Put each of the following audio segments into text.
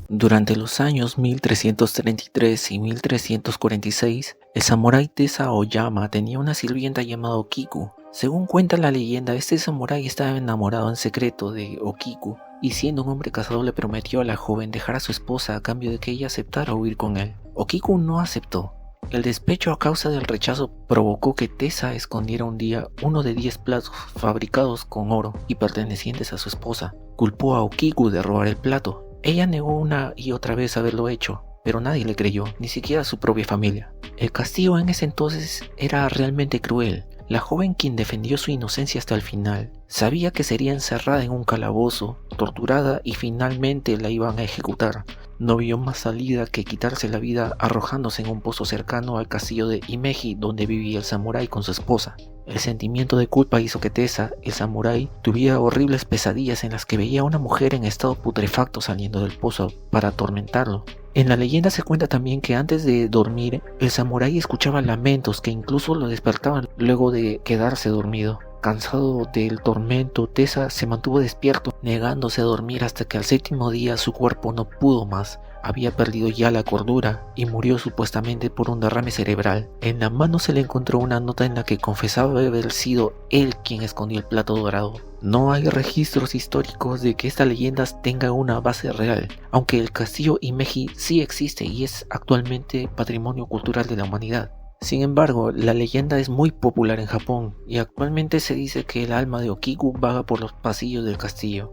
Durante los años 1333 y 1346, el samurái Tessa Oyama tenía una sirvienta llamada Okiku. Según cuenta la leyenda, este samurái estaba enamorado en secreto de Okiku y siendo un hombre casado le prometió a la joven dejar a su esposa a cambio de que ella aceptara huir con él. Okiku no aceptó. El despecho a causa del rechazo provocó que Tessa escondiera un día uno de 10 platos fabricados con oro y pertenecientes a su esposa. Culpó a Okiku de robar el plato. Ella negó una y otra vez haberlo hecho, pero nadie le creyó, ni siquiera su propia familia. El castigo en ese entonces era realmente cruel. La joven, quien defendió su inocencia hasta el final, sabía que sería encerrada en un calabozo, torturada y finalmente la iban a ejecutar. No vio más salida que quitarse la vida arrojándose en un pozo cercano al castillo de Himeji donde vivía el samurái con su esposa. El sentimiento de culpa hizo que Tessa, el samurái, tuviera horribles pesadillas en las que veía a una mujer en estado putrefacto saliendo del pozo para atormentarlo. En la leyenda se cuenta también que antes de dormir, el samurái escuchaba lamentos que incluso lo despertaban luego de quedarse dormido. Cansado del tormento, Tessa se mantuvo despierto, negándose a dormir hasta que al séptimo día su cuerpo no pudo más. Había perdido ya la cordura y murió supuestamente por un derrame cerebral. En la mano se le encontró una nota en la que confesaba haber sido él quien escondió el plato dorado. No hay registros históricos de que esta leyenda tenga una base real, aunque el castillo Himeji sí existe y es actualmente patrimonio cultural de la humanidad. Sin embargo, la leyenda es muy popular en Japón y actualmente se dice que el alma de Okiku vaga por los pasillos del castillo.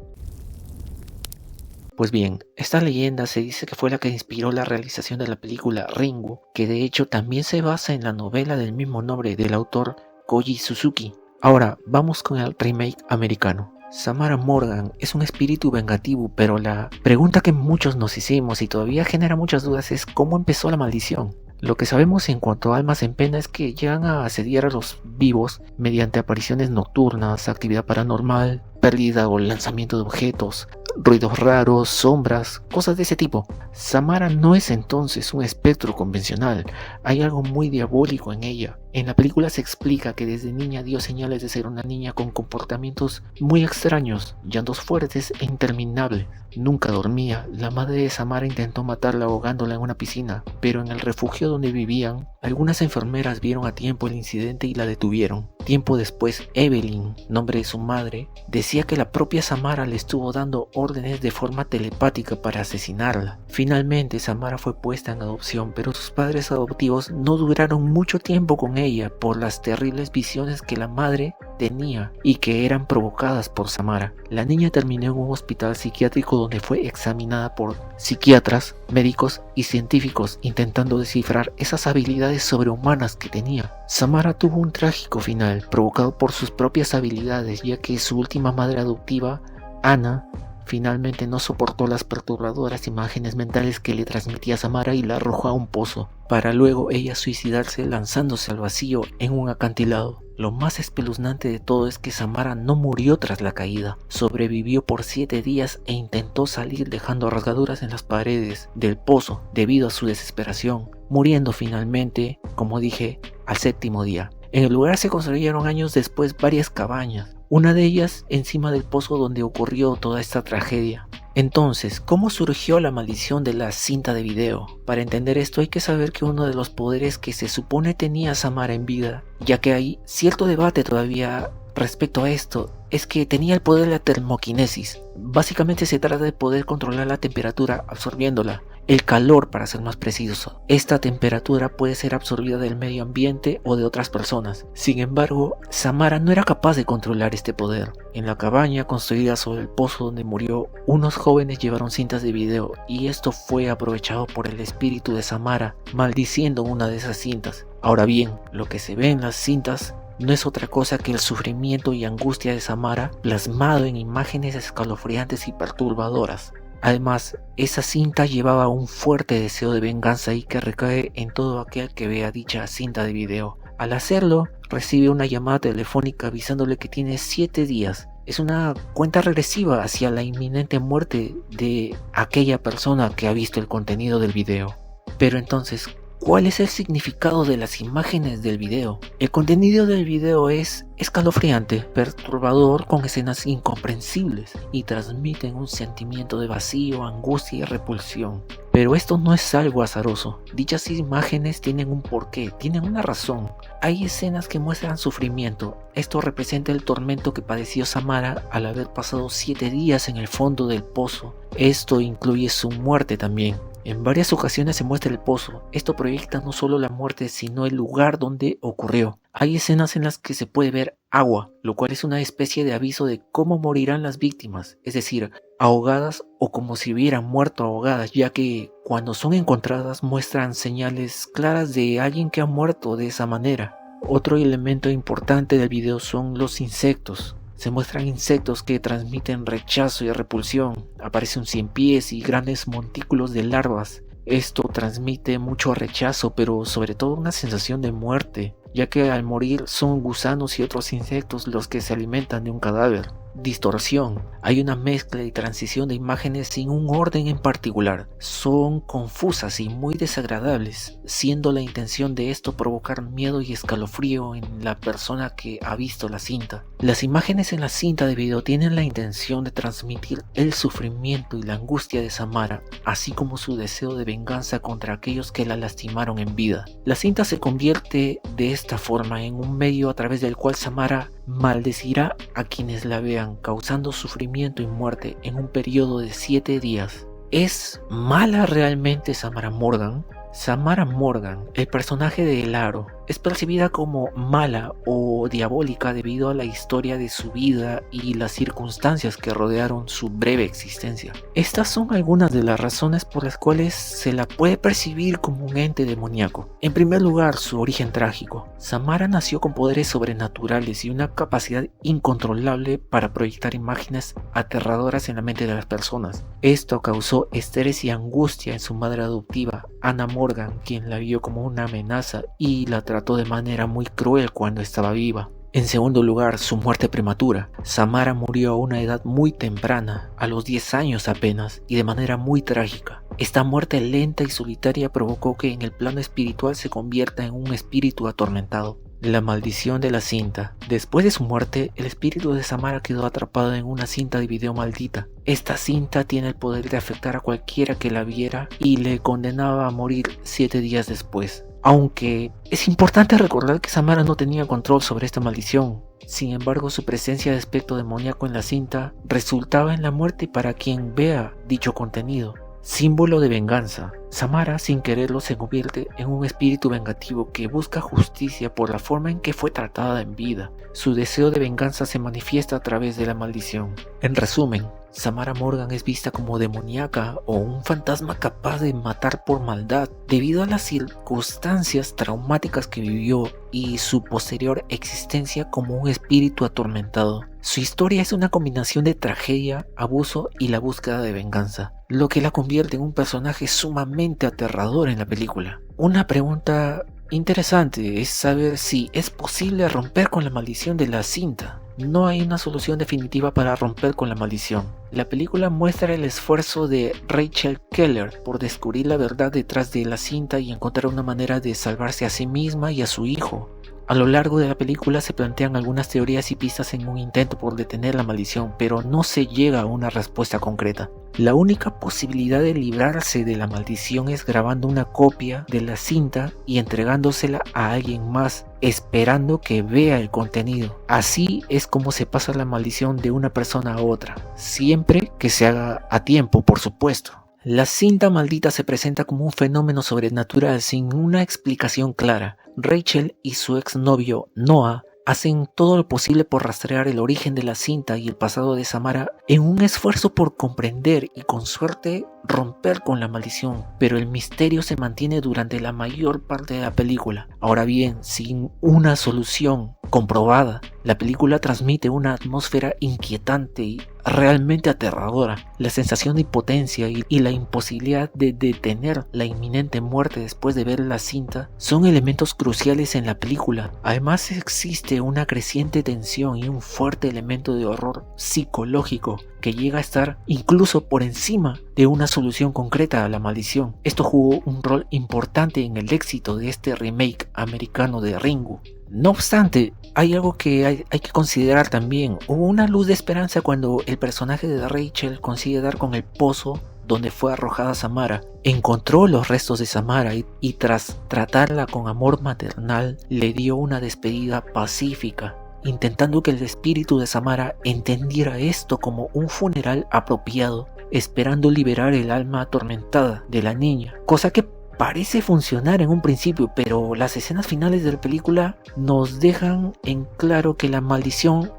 Pues bien, esta leyenda se dice que fue la que inspiró la realización de la película Ringu, que de hecho también se basa en la novela del mismo nombre del autor Koji Suzuki. Ahora, vamos con el remake americano. Samara Morgan es un espíritu vengativo, pero la pregunta que muchos nos hicimos y todavía genera muchas dudas es ¿cómo empezó la maldición? Lo que sabemos en cuanto a almas en pena es que llegan a asediar a los vivos mediante apariciones nocturnas, actividad paranormal, pérdida o lanzamiento de objetos, ruidos raros, sombras, cosas de ese tipo. Samara no es entonces un espectro convencional, hay algo muy diabólico en ella. En la película se explica que desde niña dio señales de ser una niña con comportamientos muy extraños, llantos fuertes e interminables. Nunca dormía. La madre de Samara intentó matarla ahogándola en una piscina, pero en el refugio donde vivían, algunas enfermeras vieron a tiempo el incidente y la detuvieron. Tiempo después, Evelyn, nombre de su madre, decía que la propia Samara le estuvo dando órdenes de forma telepática para asesinarla. Finalmente, Samara fue puesta en adopción, pero sus padres adoptivos no duraron mucho tiempo con ella por las terribles visiones que la madre tenía y que eran provocadas por Samara. La niña terminó en un hospital psiquiátrico donde fue examinada por psiquiatras, médicos y científicos intentando descifrar esas habilidades sobrehumanas que tenía. Samara tuvo un trágico final provocado por sus propias habilidades, ya que su última madre adoptiva, Anna, finalmente no soportó las perturbadoras imágenes mentales que le transmitía Samara y la arrojó a un pozo, para luego ella suicidarse lanzándose al vacío en un acantilado. Lo más espeluznante de todo es que Samara no murió tras la caída, sobrevivió por 7 días e intentó salir dejando rasgaduras en las paredes del pozo debido a su desesperación, muriendo finalmente, como dije, al séptimo día. En el lugar se construyeron años después varias cabañas, una de ellas encima del pozo donde ocurrió toda esta tragedia. Entonces, ¿cómo surgió la maldición de la cinta de video? Para entender esto hay que saber que uno de los poderes que se supone tenía Samara en vida, ya que hay cierto debate todavía respecto a esto, es que tenía el poder de la termoquinesis. Básicamente se trata de poder controlar la temperatura absorbiéndola, el calor para ser más preciso. Esta temperatura puede ser absorbida del medio ambiente o de otras personas. Sin embargo, Samara no era capaz de controlar este poder. En la cabaña construida sobre el pozo donde murió, unos jóvenes llevaron cintas de video y esto fue aprovechado por el espíritu de Samara, maldiciendo una de esas cintas. Ahora bien, lo que se ve en las cintas no es otra cosa que el sufrimiento y angustia de Samara plasmado en imágenes escalofriantes y perturbadoras. Además, esa cinta llevaba un fuerte deseo de venganza y que recae en todo aquel que vea dicha cinta de video. Al hacerlo, recibe una llamada telefónica avisándole que tiene 7 días. Es una cuenta regresiva hacia la inminente muerte de aquella persona que ha visto el contenido del video. Pero entonces, ¿Cuál es el significado de las imágenes del video? El contenido del video es escalofriante, perturbador, con escenas incomprensibles y transmiten un sentimiento de vacío, angustia y repulsión. Pero esto no es algo azaroso. Dichas imágenes tienen un porqué, tienen una razón. Hay escenas que muestran sufrimiento. Esto representa el tormento que padeció Samara al haber pasado 7 días en el fondo del pozo. Esto incluye su muerte también. En varias ocasiones se muestra el pozo. Esto proyecta no solo la muerte, sino el lugar donde ocurrió. Hay escenas en las que se puede ver agua, lo cual es una especie de aviso de cómo morirán las víctimas, es decir, ahogadas o como si hubieran muerto ahogadas, ya que cuando son encontradas muestran señales claras de alguien que ha muerto de esa manera. Otro elemento importante del video son los insectos. Se muestran insectos que transmiten rechazo y repulsión. Aparece un 100 pies y grandes montículos de larvas. Esto transmite mucho rechazo, pero sobre todo una sensación de muerte, ya que al morir son gusanos y otros insectos los que se alimentan de un cadáver. Distorsión. Hay una mezcla y transición de imágenes sin un orden en particular. Son confusas y muy desagradables, siendo la intención de esto provocar miedo y escalofrío en la persona que ha visto la cinta. Las imágenes en la cinta de video tienen la intención de transmitir el sufrimiento y la angustia de Samara, así como su deseo de venganza contra aquellos que la lastimaron en vida. La cinta se convierte de esta forma en un medio a través del cual Samara maldecirá a quienes la vean, causando sufrimiento y muerte en un periodo de 7 días. ¿Es mala realmente Samara Morgan? Samara Morgan, el personaje de El Aro, es percibida como mala o diabólica debido a la historia de su vida y las circunstancias que rodearon su breve existencia. Estas son algunas de las razones por las cuales se la puede percibir como un ente demoníaco. En primer lugar, su origen trágico. Samara nació con poderes sobrenaturales y una capacidad incontrolable para proyectar imágenes aterradoras en la mente de las personas. Esto causó estrés y angustia en su madre adoptiva, Anna Morgan, quien la vio como una amenaza y la trató de manera muy cruel cuando estaba viva. En segundo lugar, su muerte prematura. Samara murió a una edad muy temprana, a los 10 años apenas, y de manera muy trágica. Esta muerte lenta y solitaria provocó que en el plano espiritual se convierta en un espíritu atormentado. La maldición de la cinta. Después de su muerte, el espíritu de Samara quedó atrapado en una cinta de video maldita. Esta cinta tiene el poder de afectar a cualquiera que la viera y le condenaba a morir 7 días después. Aunque es importante recordar que Samara no tenía control sobre esta maldición. Sin embargo, su presencia de aspecto demoníaco en la cinta resultaba en la muerte para quien vea dicho contenido. Símbolo de venganza. Samara, sin quererlo, se convierte en un espíritu vengativo que busca justicia por la forma en que fue tratada en vida. Su deseo de venganza se manifiesta a través de la maldición. En resumen, Samara Morgan es vista como demoníaca o un fantasma capaz de matar por maldad debido a las circunstancias traumáticas que vivió y su posterior existencia como un espíritu atormentado. Su historia es una combinación de tragedia, abuso y la búsqueda de venganza, lo que la convierte en un personaje sumamente aterrador en la película. Una pregunta interesante es saber si es posible romper con la maldición de la cinta. No hay una solución definitiva para romper con la maldición. La película muestra el esfuerzo de Rachel Keller por descubrir la verdad detrás de la cinta y encontrar una manera de salvarse a sí misma y a su hijo. A lo largo de la película se plantean algunas teorías y pistas en un intento por detener la maldición, pero no se llega a una respuesta concreta. La única posibilidad de librarse de la maldición es grabando una copia de la cinta y entregándosela a alguien más, esperando que vea el contenido. Así es como se pasa la maldición de una persona a otra, siempre que se haga a tiempo, por supuesto. La cinta maldita se presenta como un fenómeno sobrenatural sin una explicación clara. Rachel y su exnovio Noah hacen todo lo posible por rastrear el origen de la cinta y el pasado de Samara en un esfuerzo por comprender y con suerte romper con la maldición, pero el misterio se mantiene durante la mayor parte de la película. Ahora bien, sin una solución comprobada, la película transmite una atmósfera inquietante y realmente aterradora. La sensación de impotencia y la imposibilidad de detener la inminente muerte después de ver la cinta son elementos cruciales en la película. Además, existe una creciente tensión y un fuerte elemento de horror psicológico que llega a estar incluso por encima de una solución concreta a la maldición. Esto jugó un rol importante en el éxito de este remake americano de Ringu. No obstante, hay algo que hay que considerar también. Hubo una luz de esperanza cuando el personaje de Rachel consigue dar con el pozo donde fue arrojada Samara. Encontró los restos de Samara y tras tratarla con amor maternal le dio una despedida pacífica, intentando que el espíritu de Samara entendiera esto como un funeral apropiado, esperando liberar el alma atormentada de la niña, cosa que parece funcionar en un principio, pero las escenas finales de la película nos dejan en claro que la maldición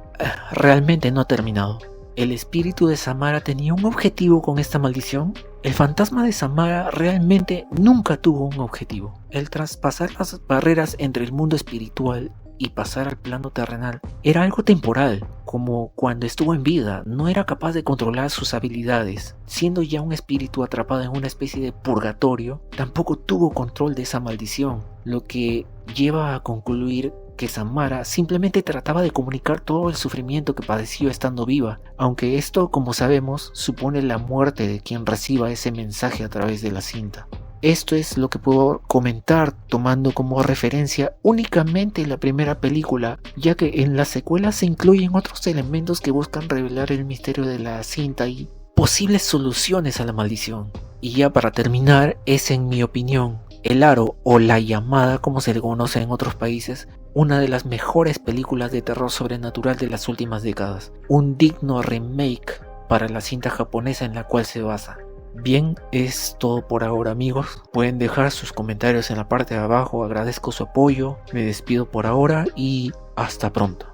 realmente no ha terminado. ¿El espíritu de Samara tenía un objetivo con esta maldición? El fantasma de Samara realmente nunca tuvo un objetivo. El traspasar las barreras entre el mundo espiritual y pasar al plano terrenal era algo temporal, como cuando estuvo en vida. No era capaz de controlar sus habilidades. Siendo ya un espíritu atrapado en una especie de purgatorio, tampoco tuvo control de esa maldición, lo que lleva a concluir que Samara simplemente trataba de comunicar todo el sufrimiento que padeció estando viva, aunque esto, como sabemos, supone la muerte de quien reciba ese mensaje a través de la cinta. Esto es lo que puedo comentar tomando como referencia únicamente la primera película, ya que en las secuelas se incluyen otros elementos que buscan revelar el misterio de la cinta y posibles soluciones a la maldición. Y ya para terminar, es en mi opinión, El Aro o La Llamada, como se le conoce en otros países, una de las mejores películas de terror sobrenatural de las últimas décadas, un digno remake para la cinta japonesa en la cual se basa. Bien, es todo por ahora, amigos. Pueden dejar sus comentarios en la parte de abajo, agradezco su apoyo, me despido por ahora y hasta pronto.